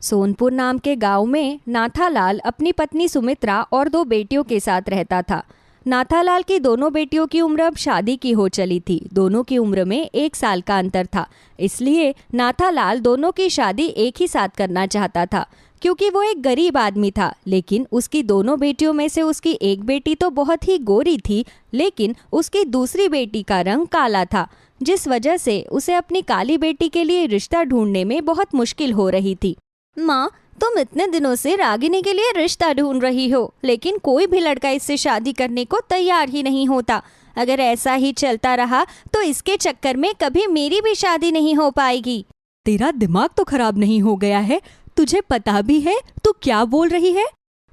सोनपुर नाम के गांव में नाथालाल अपनी पत्नी सुमित्रा और दो बेटियों के साथ रहता था। नाथालाल की दोनों बेटियों की उम्र अब शादी की हो चली थी। दोनों की उम्र में 1 साल का अंतर था, इसलिए नाथालाल दोनों की शादी एक ही साथ करना चाहता था। क्योंकि वो एक गरीब आदमी था, लेकिन उसकी दोनों बेटियों में से उसकी एक बेटी तो बहुत ही गोरी थी, लेकिन उसकी दूसरी बेटी का रंग काला था, जिस वजह से उसे अपनी काली बेटी के लिए रिश्ता ढूंढने में बहुत मुश्किल हो रही थी। माँ, तुम इतने दिनों से रागिनी के लिए रिश्ता ढूंढ रही हो, लेकिन कोई भी लड़का इससे शादी करने को तैयार ही नहीं होता। अगर ऐसा ही चलता रहा तो इसके चक्कर में कभी मेरी भी शादी नहीं हो पाएगी। तेरा दिमाग तो खराब नहीं हो गया है? तुझे पता भी है तू क्या बोल रही है?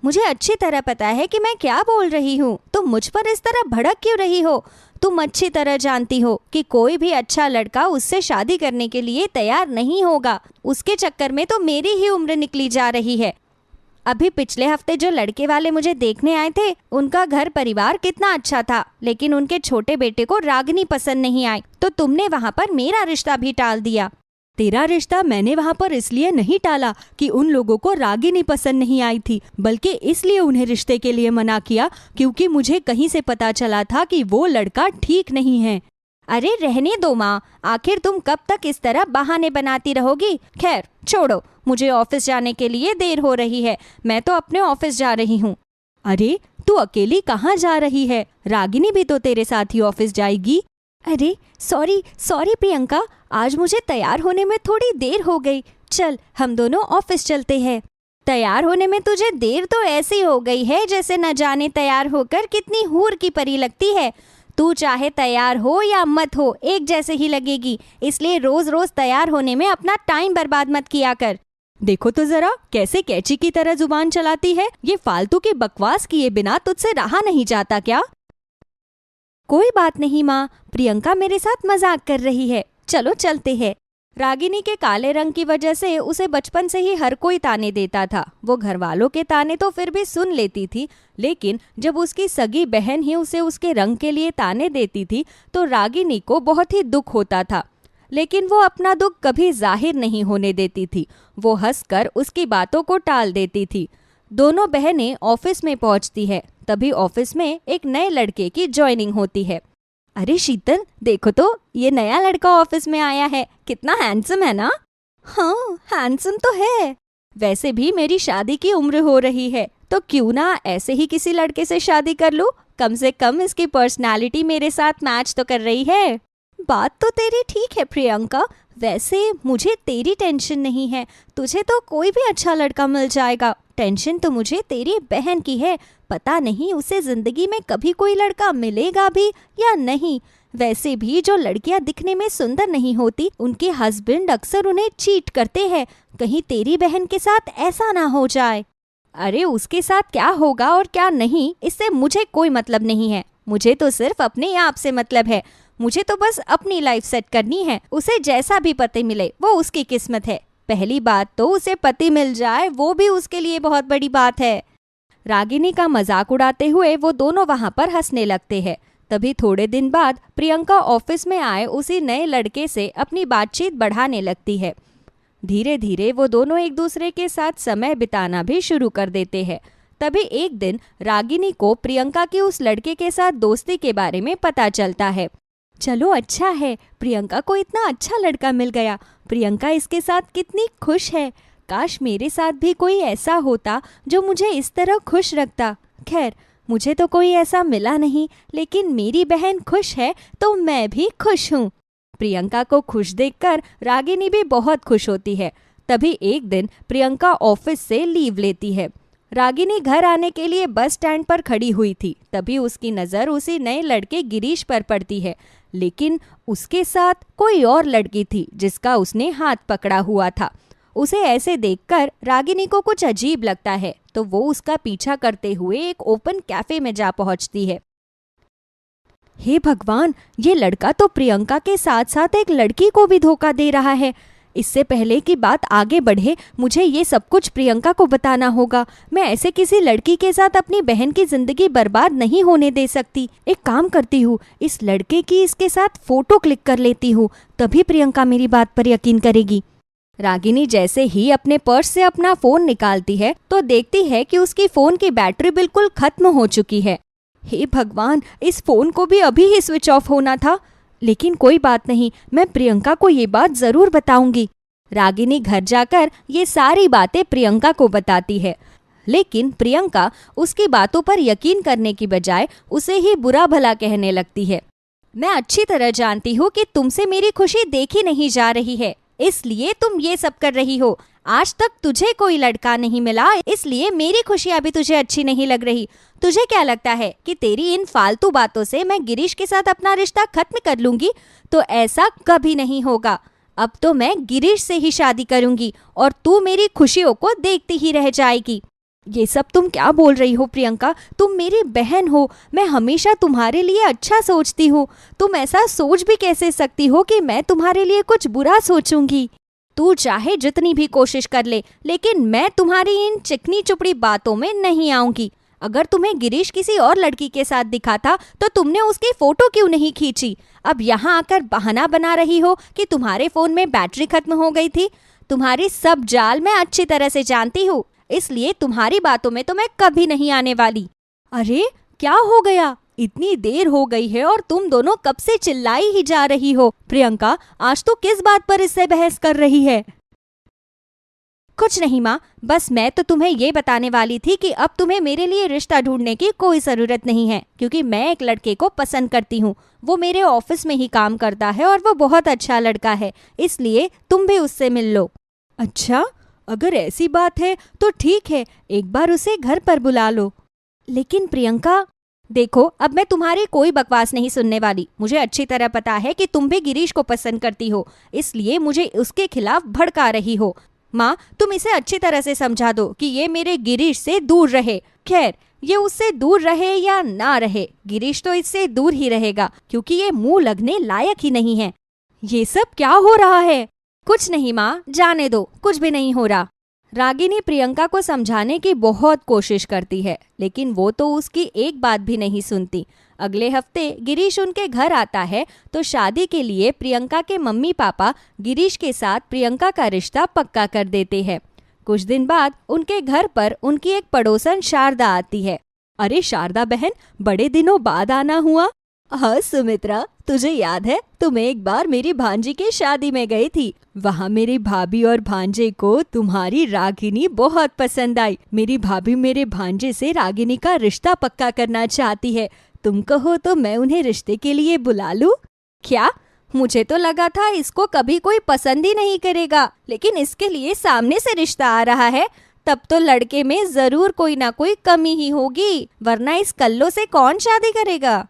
मुझे अच्छी तरह पता है कि मैं क्या बोल रही हूँ। तुम मुझ पर इस तरह भड़क क्यों रही हो? तुम अच्छी तरह जानती हो कि कोई भी अच्छा लड़का उससे शादी करने के लिए तैयार नहीं होगा। उसके चक्कर में तो मेरी ही उम्र निकली जा रही है। अभी पिछले हफ्ते जो लड़के वाले मुझे देखने आए थे, उनका घर परिवार कितना अच्छा था, लेकिन उनके छोटे बेटे को रागिनी पसंद नहीं आई, तो तुमने वहाँ पर मेरा रिश्ता भी टाल दिया। तेरा रिश्ता मैंने वहाँ पर इसलिए नहीं टाला कि उन लोगों को रागिनी पसंद नहीं आई थी, बल्कि इसलिए उन्हें रिश्ते के लिए मना किया क्योंकि मुझे कहीं से पता चला था कि वो लड़का ठीक नहीं है। अरे रहने दो माँ, आखिर तुम कब तक इस तरह बहाने बनाती रहोगी? खैर छोड़ो, मुझे ऑफिस जाने के लिए देर हो रही है। मैं तो अपने ऑफिस जा रही हूँ। अरे तू अकेली कहाँ जा रही है? रागिनी भी तो तेरे साथ ही ऑफिस जाएगी। अरे सॉरी प्रियंका, आज मुझे तैयार होने में थोड़ी देर हो गई। चल हम दोनों ऑफिस चलते हैं। तैयार होने में तुझे देर तो ऐसी हो गई है जैसे न जाने तैयार होकर कितनी हूर की परी लगती है। तू चाहे तैयार हो या मत हो, एक जैसे ही लगेगी, इसलिए रोज रोज तैयार होने में अपना टाइम बर्बाद मत किया कर। देखो तो जरा कैसे कैची की तरह जुबान चलाती है। ये फालतू की बकवास किए बिना तुझसे रहा नहीं जाता क्या? कोई बात नहीं माँ, प्रियंका मेरे साथ मजाक कर रही है। चलो चलते हैं। रागिनी के काले रंग की वजह से उसे बचपन से ही हर कोई ताने देता था। वो घर वालों के ताने तो फिर भी सुन लेती थी, लेकिन जब उसकी सगी बहन ही उसे उसके रंग के लिए ताने देती थी तो रागिनी को बहुत ही दुख होता था। लेकिन वो अपना दुख कभी जाहिर नहीं होने देती थी। वो हंसकर उसकी बातों को टाल देती थी। दोनों बहनें ऑफिस में पहुंचती है, तभी ऑफिस में एक नए लड़के की ज्वाइनिंग होती है। अरे शीतल, देखो तो ये नया लड़का ऑफिस में आया है। कितना हैंडसम है ना? हाँ, हैंडसम तो है। वैसे भी मेरी शादी की उम्र हो रही है, तो क्यों ना ऐसे ही किसी लड़के से शादी कर लूं? कम से कम इसकी पर्सनालिटी मेरे साथ मैच तो कर रही है। बात तो तेरी ठीक है प्रियंका, वैसे मुझे तेरी टेंशन नहीं है। तुझे तो कोई भी अच्छा लड़का मिल जाएगा। टेंशन तो मुझे तेरी बहन की है। पता नहीं उसे जिंदगी में कभी कोई लड़का मिलेगा भी या नहीं। वैसे भी जो लड़कियां दिखने में सुंदर नहीं होती, उनके हस्बैंड अक्सर उन्हें चीट करते हैं। कहीं तेरी बहन के साथ ऐसा ना हो जाए। अरे उसके साथ क्या होगा और क्या नहीं, इससे मुझे कोई मतलब नहीं है। मुझे तो सिर्फ अपने आप से मतलब है। मुझे तो बस अपनी लाइफ सेट करनी है। उसे जैसा भी पति मिले वो उसकी किस्मत है। पहली बात तो उसे पति मिल जाए, वो भी उसके लिए बहुत बड़ी बात है। रागिनी का मजाक उड़ाते हुए वो दोनों वहां पर हंसने लगते हैं। तभी थोड़े दिन बाद प्रियंका ऑफिस में आए उसी नए लड़के से अपनी बातचीत बढ़ाने लगती है। धीरे धीरे वो दोनों एक दूसरे के साथ समय बिताना भी शुरू कर देते हैं। तभी एक दिन रागिनी को प्रियंका की उस लड़के के साथ दोस्ती के बारे में पता चलता है। चलो अच्छा है, प्रियंका को इतना अच्छा लड़का मिल गया। प्रियंका इसके साथ कितनी खुश है। काश मेरे साथ भी कोई ऐसा होता जो मुझे इस तरह खुश रखता। खैर मुझे तो कोई ऐसा मिला नहीं, लेकिन मेरी बहन खुश है तो मैं भी खुश हूँ। प्रियंका को खुश देखकर रागिनी भी बहुत खुश होती है। तभी एक दिन प्रियंका ऑफिस से लीव लेती है। रागिनी घर आने के लिए बस स्टैंड पर खड़ी हुई थी। तभी उसकी नज़र उसी नए लड़के गिरीश पर पड़ती है, लेकिन उसके साथ कोई और लड़की थी जिसका उसने हाथ पकड़ा हुआ था। उसे ऐसे देखकर रागिनी को कुछ अजीब लगता है, तो वो उसका पीछा करते हुए एक ओपन कैफे में जा पहुंचती है। हे भगवान, ये लड़का तो प्रियंका के साथ साथ एक लड़की को भी धोखा दे रहा है। इससे पहले कि बात आगे बढ़े, मुझे ये सब कुछ प्रियंका को बताना होगा। मैं ऐसे किसी लड़की के साथ अपनी बहन की जिंदगी बर्बाद नहीं होने दे सकती। एक काम करती हूँ, इस लड़के की इसके साथ फोटो क्लिक कर लेती हूँ, तभी प्रियंका मेरी बात पर यकीन करेगी। रागिनी जैसे ही अपने पर्स से अपना फोन निकालती है तो देखती है कि उसकी फोन की बैटरी बिल्कुल खत्म हो चुकी है। हे भगवान, इस फोन को भी अभी ही स्विच ऑफ होना था। लेकिन कोई बात नहीं, मैं प्रियंका को ये बात जरूर बताऊंगी। रागिनी घर जाकर ये सारी बातें प्रियंका को बताती है, लेकिन प्रियंका उसकी बातों पर यकीन करने की बजाय उसे ही बुरा भला कहने लगती है। मैं अच्छी तरह जानती हूँ कि तुमसे मेरी खुशी देखी नहीं जा रही है, इसलिए तुम ये सब कर रही हो। आज तक तुझे कोई लड़का नहीं मिला, इसलिए मेरी खुशियाँ भी तुझे अच्छी नहीं लग रही। तुझे क्या लगता है कि तेरी इन फालतू बातों से मैं गिरीश के साथ अपना रिश्ता खत्म कर लूंगी? तो ऐसा कभी नहीं होगा। अब तो मैं गिरीश से ही शादी करूंगी और तू मेरी खुशियों को देखती ही रह जाएगी। ये सब तुम क्या बोल रही हो प्रियंका? तुम मेरी बहन हो, मैं हमेशा तुम्हारे लिए अच्छा सोचती हूँ। तुम ऐसा सोच भी कैसे सकती हो कि मैं तुम्हारे लिए कुछ बुरा सोचूंगी? तू चाहे जितनी भी कोशिश कर ले, लेकिन मैं तुम्हारी इन चिकनी चुपड़ी बातों में नहीं आऊंगी। अगर तुम्हें गिरीश किसी और लड़की के साथ दिखा था तो तुमने उसकी फोटो क्यों नहीं खींची? अब यहाँ आकर बहाना बना रही हो कि तुम्हारे फोन में बैटरी खत्म हो गई थी। तुम्हारी सब जाल मैं अच्छी तरह से जानती हूँ, इसलिए तुम्हारी बातों में तो मैं कभी नहीं आने वाली। अरे क्या हो गया? इतनी देर हो गई है और तुम दोनों कब से चिल्लाई ही जा रही हो। प्रियंका, आज तो किस बात पर इससे बहस कर रही है? कुछ नहीं माँ, बस मैं तो तुम्हें ये बताने वाली थी कि अब तुम्हें मेरे लिए रिश्ता ढूंढने की कोई ज़रूरत नहीं है, क्योंकि मैं एक लड़के को पसंद करती हूँ। वो मेरे ऑफिस में ही काम करता है और वो बहुत अच्छा लड़का है, इसलिए तुम भी उससे मिल लो। अच्छा, अगर ऐसी बात है तो ठीक है, एक बार उसे घर पर बुला लो। लेकिन प्रियंका, देखो, अब मैं तुम्हारी कोई बकवास नहीं सुनने वाली। मुझे अच्छी तरह पता है कि तुम भी गिरीश को पसंद करती हो, इसलिए मुझे उसके खिलाफ भड़का रही हो। माँ, तुम इसे अच्छी तरह से समझा दो कि ये मेरे गिरीश से दूर रहे। खैर, ये उससे दूर रहे या ना रहे, गिरीश तो इससे दूर ही रहेगा, क्योंकि ये मुंह लगने लायक ही नहीं है। ये सब क्या हो रहा है? कुछ नहीं माँ, जाने दो, कुछ भी नहीं हो रहा। रागिनी प्रियंका को समझाने की बहुत कोशिश करती है, लेकिन वो तो उसकी एक बात भी नहीं सुनती। अगले हफ्ते गिरीश उनके घर आता है तो शादी के लिए प्रियंका के मम्मी पापा गिरीश के साथ प्रियंका का रिश्ता पक्का कर देते हैं। कुछ दिन बाद उनके घर पर उनकी एक पड़ोसन शारदा आती है। अरे शारदा बहन, बड़े दिनों बाद आना हुआ। हाँ सुमित्रा, तुझे याद है तुम एक बार मेरी भांजी की शादी में गई थी। वहाँ मेरी भाभी और भांजे को तुम्हारी रागिनी बहुत पसंद आई। मेरी भाभी मेरे भांजे से रागिनी का रिश्ता पक्का करना चाहती है। तुम कहो तो मैं उन्हें रिश्ते के लिए बुला लूं? क्या? मुझे तो लगा था इसको कभी कोई पसंद ही नहीं करेगा, लेकिन इसके लिए सामने से रिश्ता आ रहा है, तब तो लड़के में जरूर कोई ना कोई कमी ही होगी, वरना इस कल्लो से कौन शादी करेगा?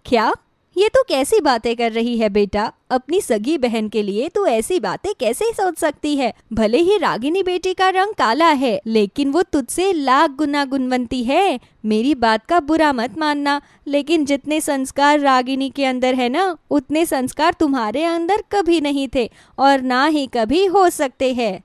क्या? ये तो कैसी बातें कर रही है बेटा? अपनी सगी बहन के लिए तू ऐसी बातें कैसे सोच सकती है? भले ही रागिनी बेटी का रंग काला है, लेकिन वो तुझसे लाख गुना गुणवंती है। मेरी बात का बुरा मत मानना, लेकिन जितने संस्कार रागिनी के अंदर है ना, उतने संस्कार तुम्हारे अंदर कभी नहीं थे और ना ही कभी हो सकते हैं।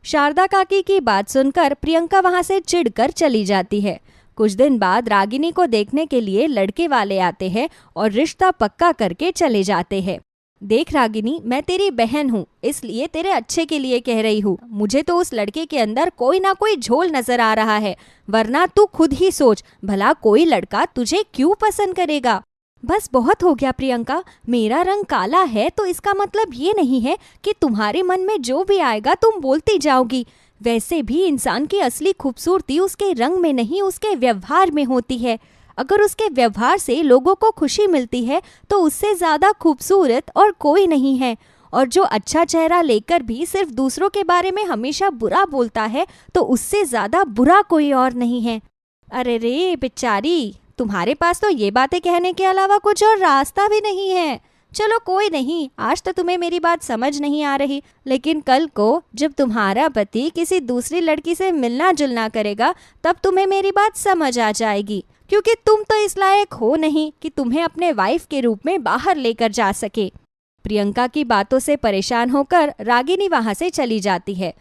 शारदा काकी की बात सुनकर प्रियंका वहां से चिढ़कर चली जाती है। कुछ दिन बाद रागिनी को देखने के लिए लड़के वाले आते हैं और रिश्ता पक्का करके चले जाते हैं। देख रागिनी, मैं तेरी बहन हूँ, इसलिए तेरे अच्छे के लिए कह रही हूँ। मुझे तो उस लड़के के अंदर कोई ना कोई झोल नजर आ रहा है, वरना तू खुद ही सोच, भला कोई लड़का तुझे क्यों पसंद करेगा? बस बहुत हो गया प्रियंका, मेरा रंग काला है तो इसका मतलब ये नहीं है कि तुम्हारे मन में जो भी आएगा तुम बोलती जाओगी। वैसे भी इंसान की असली खूबसूरती उसके रंग में नहीं, उसके व्यवहार में होती है। अगर उसके व्यवहार से लोगों को खुशी मिलती है तो उससे ज्यादा खूबसूरत और कोई नहीं है। और जो अच्छा चेहरा लेकर भी सिर्फ दूसरों के बारे में हमेशा बुरा बोलता है तो उससे ज्यादा बुरा कोई और नहीं है। अरे रे बेचारी, तुम्हारे पास तो ये बातें कहने के अलावा कुछ और रास्ता भी नहीं है। चलो कोई नहीं, आज तो तुम्हें मेरी बात समझ नहीं आ रही, लेकिन कल को जब तुम्हारा पति किसी दूसरी लड़की से मिलना जुलना करेगा तब तुम्हें मेरी बात समझ आ जाएगी, क्योंकि तुम तो इस लायक हो नहीं कि तुम्हें अपने वाइफ के रूप में बाहर लेकर जा सके। प्रियंका की बातों से परेशान होकर रागिनी वहां से चली जाती है।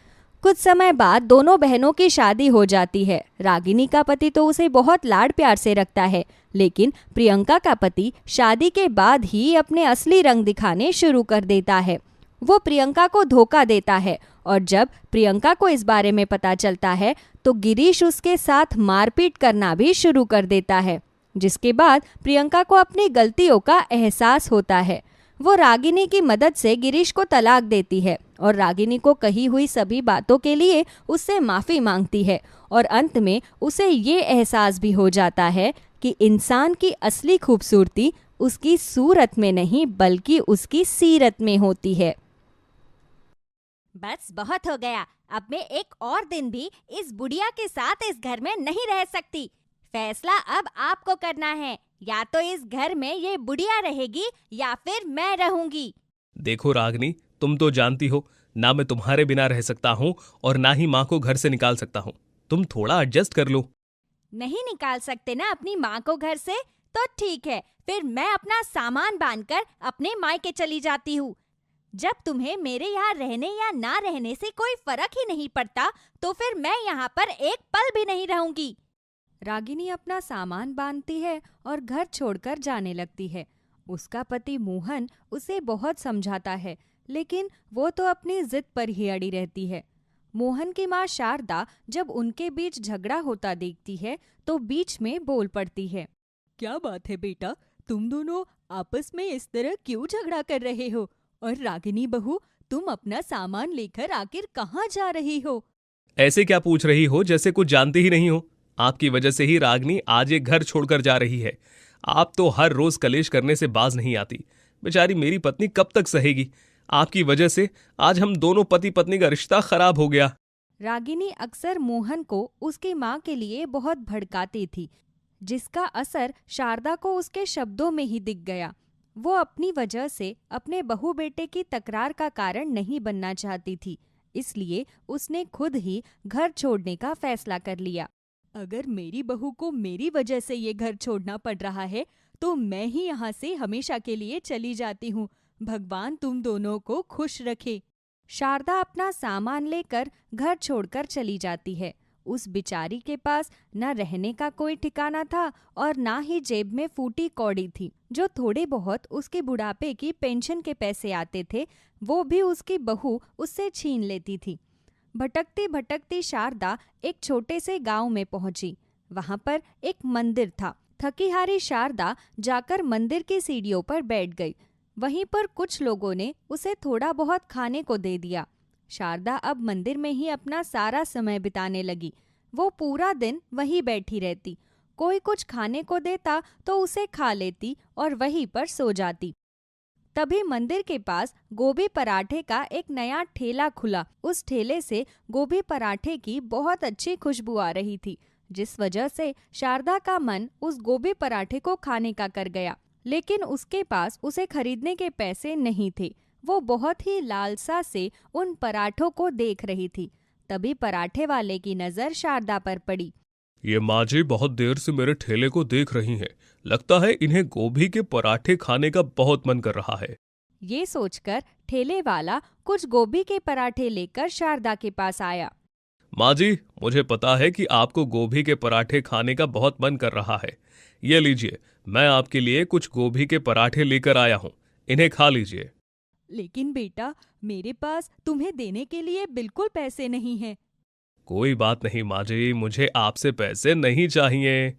कुछ समय बाद दोनों बहनों की शादी हो जाती है। रागिनी का पति तो उसे बहुत लाड प्यार से रखता है, लेकिन प्रियंका का पति शादी के बाद ही अपने असली रंग दिखाने शुरू कर देता है। वो प्रियंका को धोखा देता है और जब प्रियंका को इस बारे में पता चलता है तो गिरीश उसके साथ मारपीट करना भी शुरू कर देता है, जिसके बाद प्रियंका को अपनी गलतियों का एहसास होता है। वो रागिनी की मदद से गिरीश को तलाक देती है और रागिनी को कही हुई सभी बातों के लिए उससे माफ़ी मांगती है और अंत में उसे ये एहसास भी हो जाता है कि इंसान की असली खूबसूरती उसकी सूरत में नहीं बल्कि उसकी सीरत में होती है। बस बहुत हो गया। अब मैं एक और दिन भी इस बुढ़िया के साथ इस घर में नहीं रह सकती। फैसला अब आपको करना है, या तो इस घर में ये बुढ़िया रहेगी या फिर मैं रहूंगी। देखो रागिनी, तुम तो जानती हो ना मैं तुम्हारे बिना रह सकता हूँ और ना ही माँ को घर से निकाल सकता हूँ। तुम थोड़ा एडजस्ट कर लो। नहीं निकाल सकते ना अपनी माँ को घर से? तो ठीक है, फिर मैं अपना सामान बांधकर अपने मायके चली जाती हूँ। जब तुम्हें मेरे यहाँ रहने या ना रहने से कोई फर्क ही नहीं पड़ता तो फिर मैं यहाँ पर एक पल भी नहीं रहूंगी। रागिनी अपना सामान बांधती है और घर छोड़कर जाने लगती है। उसका पति मोहन उसे बहुत समझाता है, लेकिन वो तो अपनी जिद पर ही अड़ी रहती है। मोहन की माँ शारदा जब उनके बीच झगड़ा होता देखती है तो बीच में बोल पड़ती है। क्या बात है बेटा, तुम दोनों आपस में इस तरह क्यों झगड़ा कर रहे हो? और रागिनी बहू, तुम अपना सामान लेकर आखिर कहाँ जा रही हो? ऐसे क्या पूछ रही हो जैसे कुछ जानती ही नहीं हो। आपकी वजह से ही रागिनी आज ये घर छोड़कर जा रही है। आप तो हर रोज कलेश करने से बाज नहीं आती। बेचारी मेरी पत्नी कब तक सहेगी। आपकी वजह से आज हम दोनों पति पत्नी का रिश्ता खराब हो गया। रागिनी अक्सर मोहन को उसकी माँ के लिए बहुत भड़काती थी, जिसका असर शारदा को उसके शब्दों में ही दिख गया। वो अपनी वजह से अपने बहू बेटे की तकरार का कारण नहीं बनना चाहती थी, इसलिए उसने खुद ही घर छोड़ने का फैसला कर लिया। अगर मेरी बहू को मेरी वजह से ये घर छोड़ना पड़ रहा है तो मैं ही यहाँ से हमेशा के लिए चली जाती हूँ। भगवान तुम दोनों को खुश रखे। शारदा अपना सामान लेकर घर छोड़कर चली जाती है। उस बिचारी के पास न रहने का कोई ठिकाना था और ना ही जेब में फूटी कौड़ी थी। जो थोड़े बहुत उसके बुढ़ापे की पेंशन के पैसे आते थे वो भी उसकी बहू उससे छीन लेती थी। भटकती भटकती शारदा एक छोटे से गांव में पहुंची। वहां पर एक मंदिर था। थकी हारी शारदा जाकर मंदिर की सीढ़ियों पर बैठ गई। वहीं पर कुछ लोगों ने उसे थोड़ा बहुत खाने को दे दिया। शारदा अब मंदिर में ही अपना सारा समय बिताने लगी। वो पूरा दिन वहीं बैठी रहती। कोई कुछ खाने को देता तो उसे खा लेती और वहीं पर सो जाती। तभी मंदिर के पास गोभी पराठे का एक नया ठेला खुला। उस ठेले से गोभी पराठे की बहुत अच्छी खुशबू आ रही थी, जिस वजह से शारदा का मन उस गोभी पराठे को खाने का कर गया। लेकिन उसके पास उसे खरीदने के पैसे नहीं थे। वो बहुत ही लालसा से उन पराठों को देख रही थी। तभी पराठे वाले की नजर शारदा पर पड़ी। ये माँ जी बहुत देर से मेरे ठेले को देख रही हैं। लगता है इन्हें गोभी के पराठे खाने का बहुत मन कर रहा है। ये सोचकर ठेले वाला कुछ गोभी के पराठे लेकर शारदा के पास आया। माँ जी, मुझे पता है कि आपको गोभी के पराठे खाने का बहुत मन कर रहा है। ये लीजिए, मैं आपके लिए कुछ गोभी के पराठे लेकर आया हूँ। इन्हें खा लीजिए। लेकिन बेटा, मेरे पास तुम्हें देने के लिए बिल्कुल पैसे नहीं हैं। कोई बात नहीं माँ जी, मुझे आपसे पैसे नहीं चाहिए।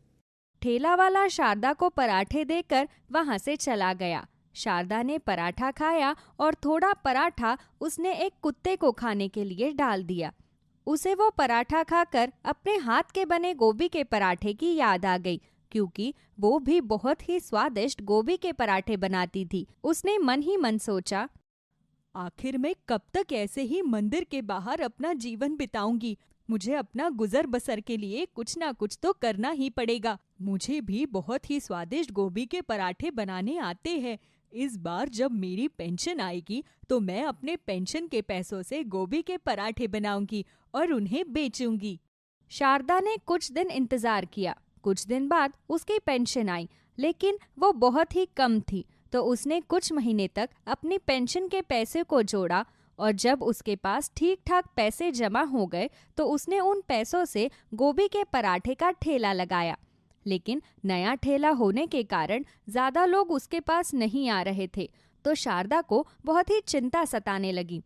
ठेला वाला शारदा को पराठे देकर वहां से चला गया। शारदा ने पराठा खाया और थोड़ा पराठा उसने एक कुत्ते को खाने के लिए डाल दिया। उसे वो पराठा खाकर अपने हाथ के बने गोभी के पराठे की याद आ गई, क्योंकि वो भी बहुत ही स्वादिष्ट गोभी के पराठे बनाती थी। उसने मन ही मन सोचा, आखिर मैं कब तक ऐसे ही मंदिर के बाहर अपना जीवन बिताऊंगी? मुझे अपना गुजर बसर के लिए कुछ ना कुछ तो करना ही पड़ेगा। मुझे भी बहुत ही स्वादिष्ट गोभी के पराठे बनाने आते हैं। इस बार जब मेरी पेंशन आएगी तो मैं अपने पेंशन के पैसों से गोभी के पराठे बनाऊंगी और उन्हें बेचूंगी। शारदा ने कुछ दिन इंतजार किया। कुछ दिन बाद उसकी पेंशन आई, लेकिन वो बहुत ही कम थी। तो उसने कुछ महीने तक अपनी पेंशन के पैसे को जोड़ा और जब उसके पास ठीक ठाक पैसे जमा हो गए तो उसने उन पैसों से गोभी के पराठे का ठेला लगाया। लेकिन नया ठेला होने के कारण ज्यादा लोग उसके पास नहीं आ रहे थे, तो शारदा को बहुत ही चिंता सताने लगी।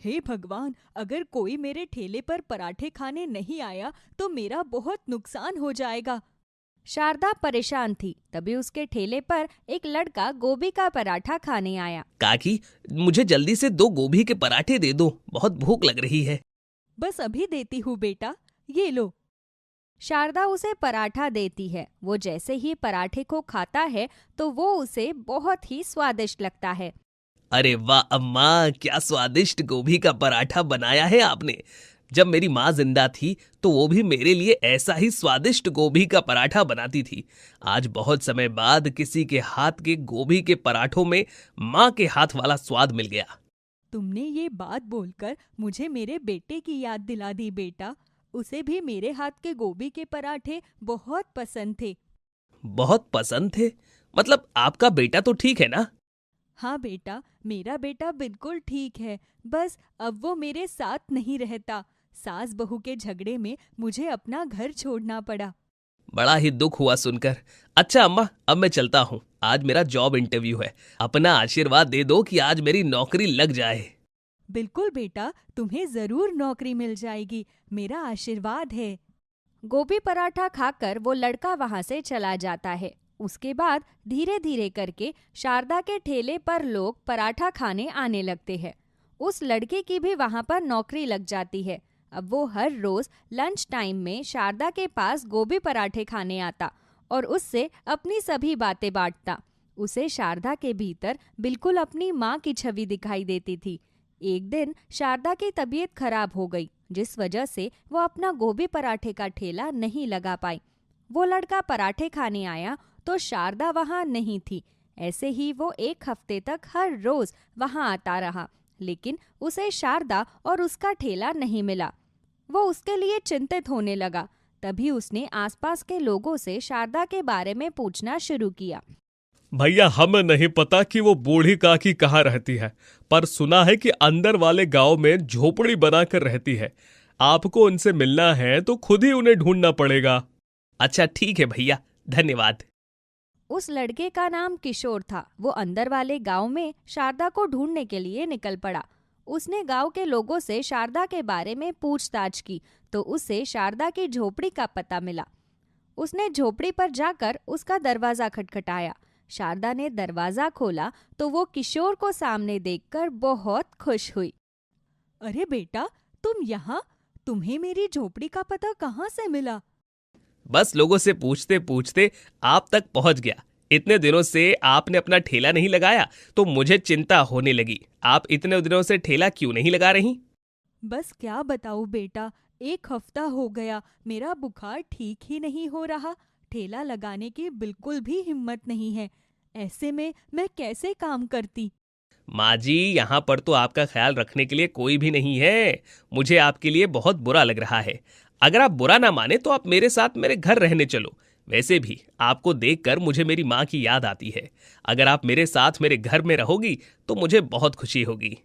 हे भगवान, अगर कोई मेरे ठेले पर पराठे खाने नहीं आया तो मेरा बहुत नुकसान हो जाएगा। शारदा परेशान थी। तभी उसके ठेले पर एक लड़का गोभी का पराठा खाने आया। काकी, मुझे जल्दी से 2 गोभी के पराठे दे दो, बहुत भूख लग रही है। बस अभी देती हूँ बेटा, ये लो। शारदा उसे पराठा देती है। वो जैसे ही पराठे को खाता है तो वो उसे बहुत ही स्वादिष्ट लगता है। अरे वाह अम्मा, क्या स्वादिष्ट गोभी का पराठा बनाया है आपने। जब मेरी माँ जिंदा थी तो वो भी मेरे लिए ऐसा ही स्वादिष्ट गोभी का पराठा बनाती थी। आज बहुत समय बाद किसी के हाथ के गोभी के पराठों में माँ के हाथ वाला स्वाद मिल गया। तुमने ये बात बोलकर मुझे मेरे बेटे की याद दिला दी बेटा। उसे भी मेरे हाथ के गोभी के पराठे बहुत पसंद थे। बहुत पसंद थे? मतलब आपका बेटा तो ठीक है ना? हाँ बेटा, मेरा बेटा बिल्कुल ठीक है। बस अब वो मेरे साथ नहीं रहता। सास बहू के झगड़े में मुझे अपना घर छोड़ना पड़ा। बड़ा ही दुख हुआ सुनकर। अच्छा अम्मा, अब मैं चलता हूँ, आज मेरा जॉब इंटरव्यू है। अपना आशीर्वाद दे दो कि आज मेरी नौकरी लग जाए। बिल्कुल बेटा, तुम्हें जरूर नौकरी मिल जाएगी, मेरा आशीर्वाद है। गोभी पराठा खाकर वो लड़का वहां से चला जाता है। उसके बाद धीरे धीरे करके शारदा के ठेले पर लोग पराठा खाने आने लगते हैं। उस लड़के की भी वहां पर नौकरी लग जाती है। अब वो हर रोज लंच टाइम में शारदा के पास गोभी पराठे खाने आता और उससे अपनी सभी बातें बांटता। उसे शारदा के भीतर बिल्कुल अपनी माँ की छवि दिखाई देती थी। एक दिन शारदा की तबीयत खराब हो गई, जिस वजह से वो अपना गोभी पराठे का ठेला नहीं लगा पाई। वो लड़का पराठे खाने आया तो शारदा वहां नहीं थी। ऐसे ही वो 1 हफ्ते तक हर रोज वहां आता रहा, लेकिन उसे शारदा और उसका ठेला नहीं मिला। वो उसके लिए चिंतित होने लगा। तभी उसने आसपास के लोगों से शारदा के बारे में पूछना शुरू किया। भैया, हमें नहीं पता कि वो बूढ़ी काकी कहाँ रहती है, पर सुना है कि अंदर वाले गांव में झोपड़ी बनाकर रहती है। आपको उनसे मिलना है तो खुद ही उन्हें ढूंढना पड़ेगा। अच्छा ठीक है भैया, धन्यवाद। उस लड़के का नाम किशोर था। वो अंदर वाले गांव में शारदा को ढूंढने के लिए निकल पड़ा। उसने गांव के लोगों से शारदा के बारे में पूछताछ की तो उसे शारदा की झोपड़ी का पता मिला। उसने झोपड़ी पर जाकर उसका दरवाजा खटखटाया। शारदा ने दरवाजा खोला तो वो किशोर को सामने देखकर बहुत खुश हुई। अरे बेटा, तुम यहाँ? तुम्हें मेरी झोपड़ी का पता कहाँ से मिला? बस लोगों से पूछते पूछते आप तक पहुंच गया। इतने दिनों से आपने अपना ठेला नहीं लगाया तो मुझे चिंता होने लगी। आप इतने दिनों से ठेला क्यों नहीं लगा रही? बस क्या बताऊँ बेटा, 1 हफ्ता हो गया, मेरा बुखार ठीक ही नहीं हो रहा। ठेला लगाने की बिल्कुल भी हिम्मत नहीं है। ऐसे में मैं कैसे काम करती? माँ जी, यहाँ पर तो आपका ख्याल रखने के लिए कोई भी नहीं है। मुझे आपके लिए बहुत बुरा लग रहा है। अगर आप बुरा ना माने तो आप मेरे साथ मेरे घर रहने चलो। वैसे भी आपको देखकर मुझे मेरी माँ की याद आती है। अगर आप मेरे साथ मेरे घर में रहोगी तो मुझे बहुत खुशी होगी।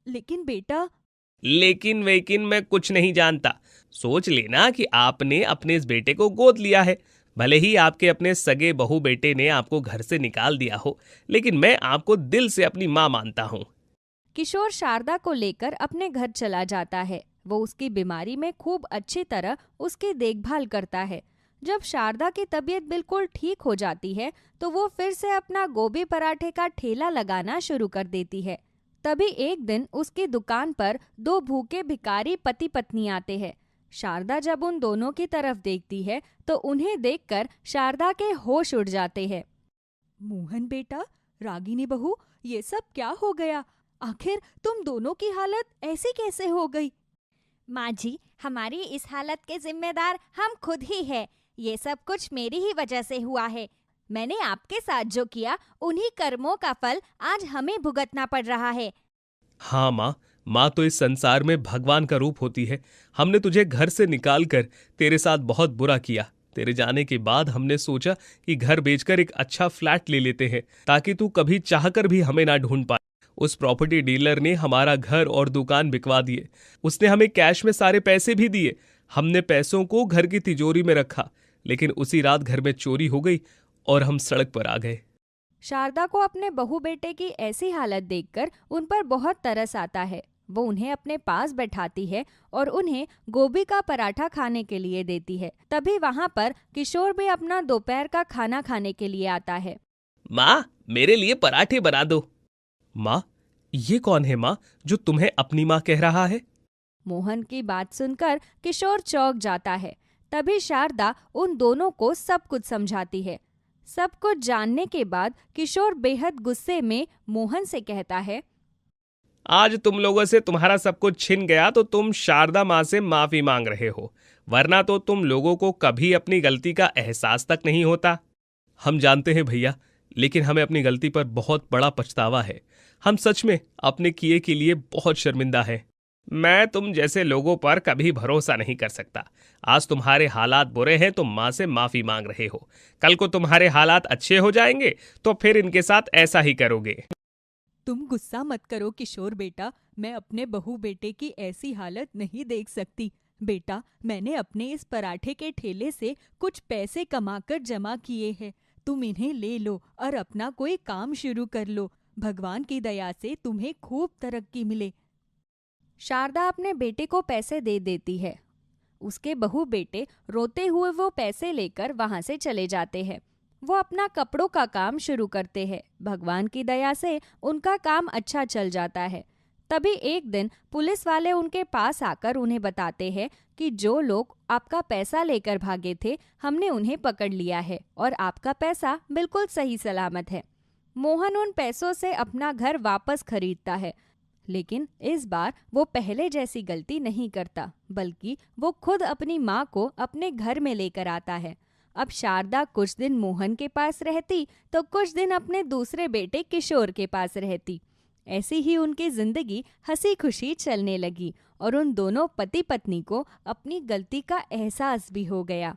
लेकिन बेटा। लेकिन वेकिन मैं कुछ नहीं जानता। सोच लेना कि आपने अपने इस बेटे को गोद लिया है। भले ही आपके अपने सगे बहू बेटे ने आपको घर से निकाल दिया हो, लेकिन मैं आपको दिल से अपनी माँ मानता हूँ। किशोर शारदा को लेकर अपने घर चला जाता है। वो उसकी बीमारी में खूब अच्छी तरह उसकी देखभाल करता है। जब शारदा की तबीयत बिल्कुल ठीक हो जाती है तो वो फिर से अपना गोभी पराठे का ठेला लगाना शुरू कर देती है। तभी एक दिन उसकी दुकान पर 2 भूखे भिखारी पति पत्नी आते हैं। शारदा जब उन दोनों की तरफ देखती है तो उन्हें देखकर शारदा के होश उड़ जाते हैं। मोहन बेटा, रागिनी बहू, ये सब क्या हो गया? आखिर तुम दोनों की हालत ऐसी कैसे हो गई? माँ जी, हमारी इस हालत के जिम्मेदार हम खुद ही है। ये सब कुछ मेरी ही वजह से हुआ है। मैंने आपके साथ जो किया, उन्हीं कर्मों का फल आज हमें भुगतना पड़ रहा है। हाँ माँ, माँ तो इस संसार में भगवान का रूप होती है। हमने तुझे घर से निकाल कर तेरे साथ बहुत बुरा किया। तेरे जाने के बाद हमने सोचा कि घर बेचकर एक अच्छा फ्लैट ले लेते हैं ताकि तू कभी चाहकर भी हमें ना ढूंढ पाए। उस प्रॉपर्टी डीलर ने हमारा घर और दुकान बिकवा दिए। उसने हमें कैश में सारे पैसे भी दिए। हमने पैसों को घर की तिजोरी में रखा, लेकिन उसी रात घर में चोरी हो गई और हम सड़क पर आ गए। शारदा को अपने बहू बेटे की ऐसी हालत देखकर उन पर बहुत तरस आता है। वो उन्हें अपने पास बैठाती है और उन्हें गोभी का पराठा खाने के लिए देती है। तभी वहाँ पर किशोर भी अपना दोपहर का खाना खाने के लिए आता है। माँ, मेरे लिए पराठे बना दो। माँ, ये कौन है माँ जो तुम्हें अपनी माँ कह रहा है? मोहन की बात सुनकर किशोर चौंक जाता है। तभी शारदा उन दोनों को सब कुछ समझाती है। सब कुछ जानने के बाद किशोर बेहद गुस्से में मोहन से कहता है, आज तुम लोगों से तुम्हारा सब कुछ छिन गया तो तुम शारदा माँ से माफी मांग रहे हो, वरना तो तुम लोगों को कभी अपनी गलती का एहसास तक नहीं होता। हम जानते हैं भैया, लेकिन हमें अपनी गलती पर बहुत बड़ा पछतावा है। हम सच में अपने किए के लिए बहुत शर्मिंदा हैं। मैं तुम जैसे लोगों पर कभी भरोसा नहीं कर सकता। आज तुम्हारे हालात बुरे हैं तो माँ से माफी मांग रहे हो, कल को तुम्हारे हालात अच्छे हो जाएंगे तो फिर इनके साथ ऐसा ही करोगे। तुम गुस्सा मत करो किशोर बेटा, मैं अपने बहू बेटे की ऐसी हालत नहीं देख सकती। बेटा, मैंने अपने इस पराठे के ठेले से कुछ पैसे कमाकर जमा किए हैं। तुम इन्हें ले लो और अपना कोई काम शुरू कर लो। भगवान की दया से तुम्हें खूब तरक्की मिले। शारदा अपने बेटे को पैसे दे देती है। उसके बहू बेटे रोते हुए वो पैसे लेकर वहां से चले जाते हैं। वो अपना कपड़ों का काम शुरू करते हैं। भगवान की दया से उनका काम अच्छा चल जाता है। तभी एक दिन पुलिस वाले उनके पास आकर उन्हें बताते हैं कि जो लोग आपका पैसा लेकर भागे थे, हमने उन्हें पकड़ लिया है और आपका पैसा बिल्कुल सही सलामत है। मोहन उन पैसों से अपना घर वापस खरीदता है, लेकिन इस बार वो पहले जैसी गलती नहीं करता, बल्कि वो खुद अपनी माँ को अपने घर में लेकर आता है। अब शारदा कुछ दिन मोहन के पास रहती तो कुछ दिन अपने दूसरे बेटे किशोर के पास रहती। ऐसी ही उनकी जिंदगी हंसी खुशी चलने लगी और उन दोनों पति पत्नी को अपनी गलती का एहसास भी हो गया।